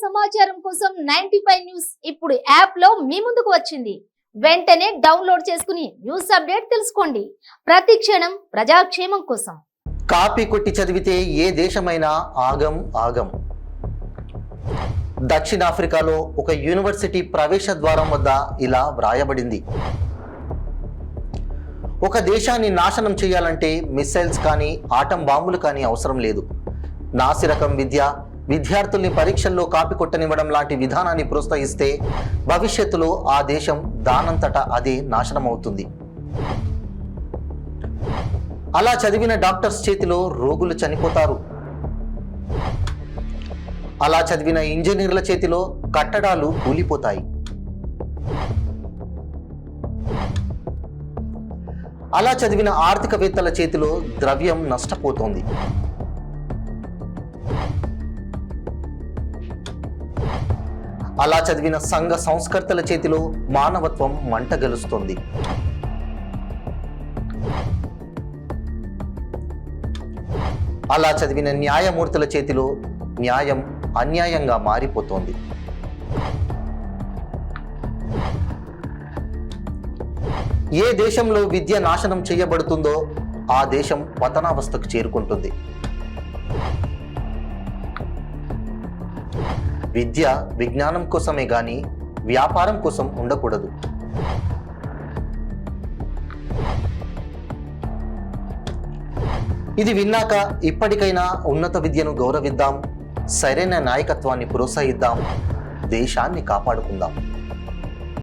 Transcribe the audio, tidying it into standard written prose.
సమాచారం కోసం 95 న్యూస్ ఇప్పుడు యాప్ లో మీ ముందుకు వచ్చింది. వెంటనే డౌన్లోడ్ చేసుకుని న్యూస్ అప్డేట్ తెలుసుకోండి. ప్రతి క్షణం ప్రజాక్షేమం కోసం. కాపీ కొట్టి చదివితే ఏ దేశమైనా ఆగం ఆగం. దక్షిణాఫ్రికాలో ఒక యూనివర్సిటీ ప్రవేశ ద్వారం వద్ద ఇలా వ్రాయబడింది: ఒక దేశాన్ని నాశనం చేయాలంటే మిసైల్స్ కానీ ఆటం బాంబులు కానీ అవసరం లేదు. నాసిరకం విద్య, విద్యార్థుల్ని పరీక్షల్లో కాపీ కొట్టనివ్వడం లాంటి విధానాన్ని ప్రోత్సహిస్తే భవిష్యత్తులో ఆ దేశం దానంతటా అదే నాశనం అవుతుంది. అలా చదివిన డాక్టర్స్ చేతిలో రోగులు చనిపోతారు. అలా చదివిన ఇంజనీర్ల చేతిలో కట్టడాలు కూలిపోతాయి. అలా చదివిన ఆర్థికవేత్తల చేతిలో ద్రవ్యం నష్టపోతోంది. అలా చదివిన సంఘ సంస్కర్తల చేతిలో మానవత్వం మంటగలుస్తుంది. అలా చదివిన న్యాయమూర్తుల చేతిలో న్యాయం అన్యాయంగా మారిపోతోంది. ఏ దేశంలో విద్య నాశనం చేయబడుతుందో ఆ దేశం పతనావస్థకు చేరుకుంటుంది. విద్య విజ్ఞానం కోసమే గాని వ్యాపారం కోసం ఉండకూడదు. ఇది విన్నాక ఇప్పటికైనా ఉన్నత విద్యను గౌరవిద్దాం, సరైన నాయకత్వాన్ని ప్రోత్సహిద్దాం, దేశాన్ని కాపాడుకుందాం.